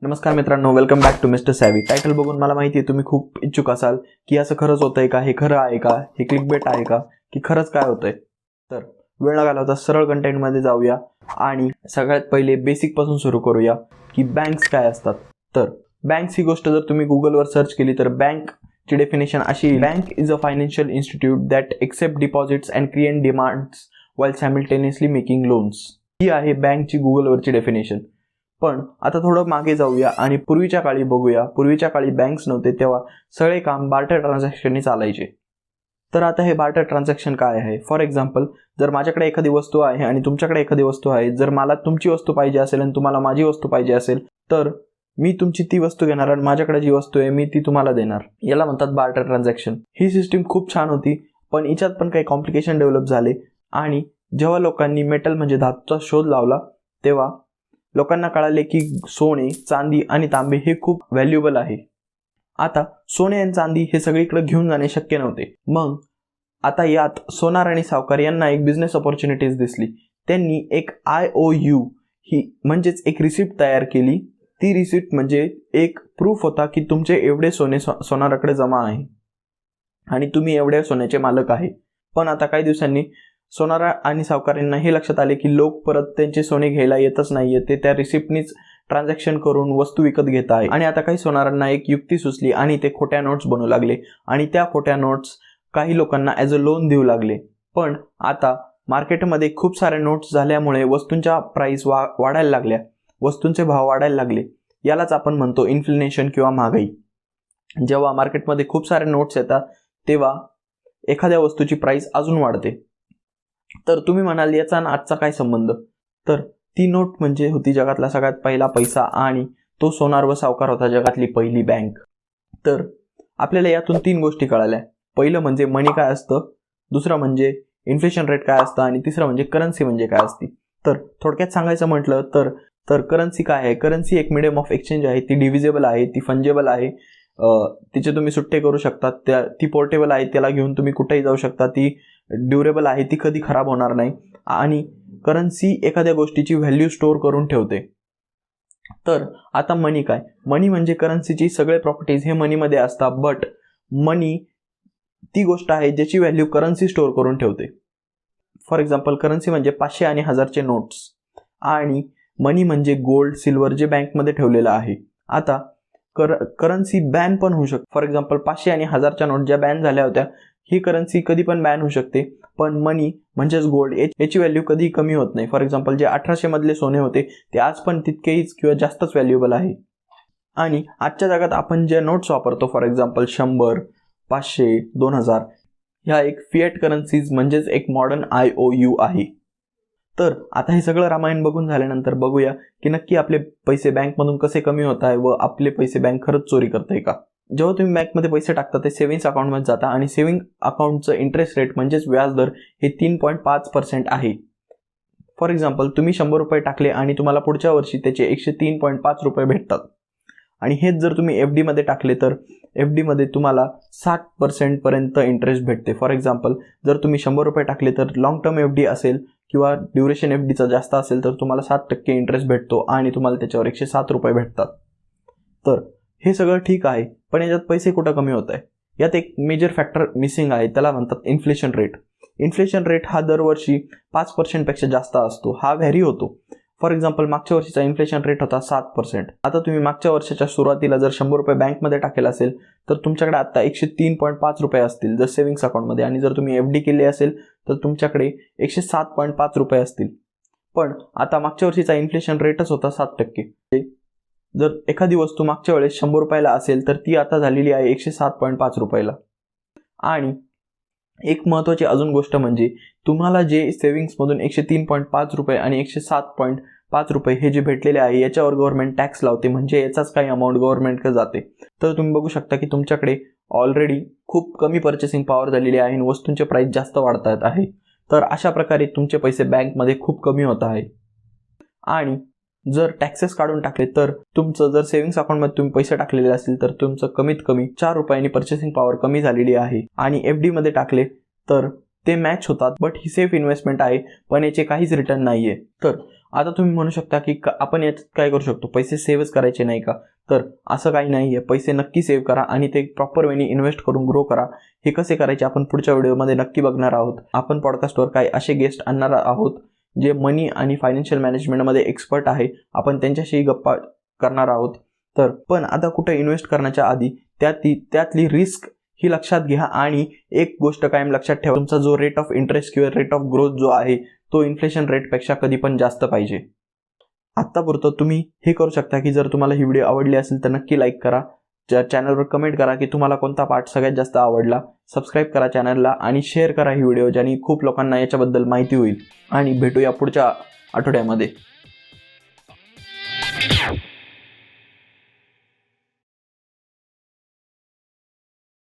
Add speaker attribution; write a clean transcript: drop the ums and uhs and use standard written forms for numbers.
Speaker 1: नमस्कार मित्रांनो, welcome back to mister Savvy. Title बघून मला माहिती आहे तुम्ही खूप इच्छुक असाल की असं खरंच होतंय का, हे खरं आहे का, हे क्लिकबेट आहे का, की खरंच काय होतंय. तर वेळ न घालवता सरळ कंटेंटमध्ये जाऊया आणि सगळ्यात पहिले बेसिक पासून सुरू करूया की बँक्स काय असतात. तर बँक्स ही गोष्ट जर तुम्ही गुगलवर सर्च केली तर बँकची डेफिनेशन अशी: bank is a financial institute that accept deposits and create demands while simultaneously making loans. ही आहे बँकची गुगलवरची डेफिनेशन. पण आता थोडं मागे जाऊया आणि पूर्वीच्या काळी बघूया. पूर्वीच्या काळी बँक्स नव्हते तेव्हा सगळे काम बार्टर ट्रान्झॅक्शननी चालायचे. तर आता हे बार्टर ट्रान्झॅक्शन काय आहे? फॉर एक्झाम्पल, जर माझ्याकडे एखादी वस्तू आहे आणि तुमच्याकडे एखादी वस्तू आहे, जर मला तुमची वस्तू पाहिजे असेल आणि तुम्हाला माझी वस्तू पाहिजे असेल, तर मी तुमची ती वस्तू घेणार आणि माझ्याकडे जी वस्तू आहे मी ती तुम्हाला देणार. याला म्हणतात बार्टर ट्रान्झॅक्शन. ही सिस्टीम खूप छान होती, पण याच्यात पण काही कॉम्प्लिकेशन डेव्हलप झाले. आणि जेव्हा लोकांनी मेटल म्हणजे धातूचा शोध लावला तेव्हा लोकांना कळाले की सोने, चांदी आणि तांबे हे खूप व्हॅल्युएबल आहे. आता सोने आणि चांदी हे सगळीकडे घेऊन जाणे शक्य नव्हते. मग आता यात सोनार आणि सावकार यांना एक बिझनेस अपॉर्च्युनिटीज दिसली. त्यांनी एक IOU ही म्हणजेच एक रिसिप्ट तयार केली. ती रिसिप्ट म्हणजे एक प्रूफ होता की तुमचे एवढे सोने सोनाराकडे जमा आहे आणि तुम्ही एवढ्या सोन्याचे मालक आहे. पण आता काही दिवसांनी सोनार आणि सावकारांना हे लक्षात आले की लोक परत त्यांचे सोने घ्यायला येतच नाहीये, ते त्या रिसिप्टनीच ट्रान्झॅक्शन करून वस्तू विकत घेत आहे. आणि आता काही सोनारांना एक युक्ती सुचली आणि ते खोट्या नोट्स बनवू लागले आणि त्या खोट्या नोट्स काही लोकांना ॲज अ लोन देऊ लागले. पण आता मार्केटमध्ये खूप साऱ्या नोट्स झाल्यामुळे वस्तूंच्या प्राइस वाढायला लागल्या, वस्तूंचे भाव वाढायला लागले. यालाच आपण म्हणतो इन्फ्लेशन किंवा महागाई. जेव्हा मार्केटमध्ये खूप सारे नोट्स येतात तेव्हा एखाद्या वस्तूची प्राइस अजून वाढते. तर तुम्ही म्हणाल याचा आणि आजचा काय संबंध? तर ती नोट म्हणजे होती जगातला सगळ्यात पहिला पैसा आणि तो सोनार व सावकार होता जगातली पहिली बँक. तर आपल्याला यातून 3 गोष्टी कळाल्या. पहिलं म्हणजे मनी काय असतं, दुसरं म्हणजे इन्फ्लेशन रेट काय असतं आणि तिसरं म्हणजे करन्सी म्हणजे काय असते. तर थोडक्यात सांगायचं म्हटलं तर करन्सी काय आहे? करन्सी एक मीडियम ऑफ एक्सचेंज आहे. ती डिव्हिजेबल आहे, ती फंजेबल आहे, तिचे तुम्ही सुट्टे करू शकता, ती पोर्टेबल आहे, त्याला घेऊन तुम्ही कुठेही जाऊ शकता, ती ड्युरेबल आहे, ती कधी खराब होणार नाही. आणि करन्सी एखाद्या गोष्टीची व्हॅल्यू स्टोअर करून ठेवते. तर आता मनी काय? मनी म्हणजे करन्सीची सगळे प्रॉपर्टीज हे मनीमध्ये असतात. बट मनी ती गोष्ट आहे ज्याची व्हॅल्यू करन्सी स्टोअर करून ठेवते. फॉर एक्झाम्पल, करन्सी म्हणजे 500 आणि 1000चे नोट्स आणि मनी म्हणजे गोल्ड, सिल्वर जे बँकमध्ये ठेवलेलं आहे. आता करन्सी बॅन पण होऊ शकते. फॉर एक्झाम्पल, 500 आणि 1000च्या नोट ज्या बॅन झाल्या होत्या, ही करन्सी कधी पण बॅन होऊ शकते. पण मनी म्हणजेच गोल्ड याची व्हॅल्यू कधी कमी होत नाही. फॉर एक्झाम्पल, जे 1800 मधले सोने होते ते आज पण तितकेच किंवा जास्तच व्हॅल्युएबल आहे. आणि आजच्या जगात आपण जे नोट्स वापरतो, फॉर एक्झाम्पल 100, 500, 2000, ह्या एक फिएट करन्सीज म्हणजेच एक मॉडर्न IOU आहे. तर आता हे सगळं रामायण बघून झाल्यानंतर बघूया की नक्की आपले पैसे बँकमधून कसे कमी होत आहे व आपले पैसे बँक खरंच चोरी करते का. जेव्हा तुम्ही बँकमध्ये पैसे टाकता ते सेव्हिंग्स अकाउंटमध्ये जाता आणि सेव्हिंग अकाउंटचं इंटरेस्ट रेट म्हणजेच व्याजदर हे 3.5% आहे. फॉर एक्झाम्पल, तुम्ही 100 रुपये टाकले आणि तुम्हाला पुढच्या वर्षी त्याचे 103.5 रुपये भेटतात. आणि हेच जर तुम्ही FD मध्ये टाकले तर FD मध्ये तुम्हाला 60% पर्यंत इंटरेस्ट भेटते. फॉर एक्झाम्पल, जर तुम्ही 100 रुपये टाकले तर लॉंग टर्म FD असेल किंवा ड्युरेशन FDचा जास्त असेल तर तुम्हाला 7% इंटरेस्ट भेटतो आणि तुम्हाला त्याच्यावर 107 रुपये भेटतात. तर हे सगळं ठीक आहे, पण याच्यात पैसे कुठं कमी होत आहे? यात एक मेजर फॅक्टर मिसिंग आहे, त्याला म्हणतात इन्फ्लेशन रेट. इन्फ्लेशन रेट हा दरवर्षी 5% पेक्षा जास्त असतो. हा व्हॅरी होतो. फॉर एक्झाम्पल, मागच्या वर्षीचा इन्फ्लेशन रेट होता 7%. आता तुम्ही मागच्या वर्षाच्या सुरुवातीला जर 100 रुपये बँकमध्ये टाकेल असेल तर तुमच्याकडे आता 103.5 रुपये असतील जर सेव्हिंग्स अकाउंटमध्ये, आणि जर तुम्ही FD केली असेल तर तुमच्याकडे 107.5 रुपये असतील. पण आता मागच्या वर्षीचा इन्फ्लेशन रेटच होता 7%. जर एखादी वस्तू मागच्या वेळेस 100 रुपयाला असेल तर ती आता झालेली आहे 107.5 रुपयाला. आणि एक महत्त्वाची अजून गोष्ट म्हणजे तुम्हाला जे सेव्हिंग्समधून 103.5 रुपये आणि 107.5 रुपये हे जे भेटलेले आहे याच्यावर गव्हर्नमेंट टॅक्स लावते, म्हणजे याचाच काही अमाऊंट गव्हर्नमेंटकडे जाते. तर तुम्ही बघू शकता की तुमच्याकडे ऑलरेडी खूप कमी पर्चेसिंग पॉवर झालेली आहे आणि वस्तूंचे प्राइस जास्त वाढतात आहे. तर अशा प्रकारे तुमचे पैसे बँकमध्ये खूप कमी होत आहे. आणि जर टॅक्सेस काढून टाकले तर तुमचं जर सेव्हिंग्स अकाउंटमध्ये तुम्ही पैसे टाकलेले असतील तर तुमचं कमीत कमी 4 रुपयांनी पर्चेसिंग पॉवर कमी झालेली आहे. आणि FD मध्ये टाकले तर ते मॅच होतात, बट ही सेफ इन्व्हेस्टमेंट आहे, पण याचे काहीच रिटर्न नाही आहे. तर आता तुम्ही म्हणू शकता की आपण याच्यात काय करू शकतो, पैसे सेव्हच करायचे नाही का? तर असं काही नाही आहे. पैसे नक्की सेव्ह करा आणि ते प्रॉपर वेनी इन्व्हेस्ट करून ग्रो करा. हे कसे करायचे आपण पुढच्या व्हिडिओमध्ये नक्की बघणार आहोत. आपण पॉडकास्टवर काही असे गेस्ट आणणार आहोत जे मनी आणि फायनान्शियल मॅनेजमेंटमध्ये एक्सपर्ट आहे. आपण त्यांच्याशी गप्पा करणार आहोत. तर पण आता कुठे इन्व्हेस्ट करण्याच्या आधी त्यातली रिस्क ही लक्षात घ्या आणि एक गोष्ट कायम लक्षात ठेवा, तुमचा जो रेट ऑफ इंटरेस्ट किंवा रेट ऑफ ग्रोथ जो आहे तो इन्फ्लेशन रेटपेक्षा कधी पण जास्त पाहिजे. आत्तापुरतं तुम्ही हे करू शकता की जर तुम्हाला ही व्हिडिओ आवडली असेल तर नक्की लाईक करा, चॅनलवर कमेंट करा की तुम्हाला कोणता पार्ट सगळ्यात जास्त आवडला, सबस्क्राईब करा चॅनलला आणि शेअर करा ही व्हिडिओ, ज्याने खूप लोकांना याच्याबद्दल माहिती होईल. आणि भेटूया पुढच्या आठवड्यामध्ये.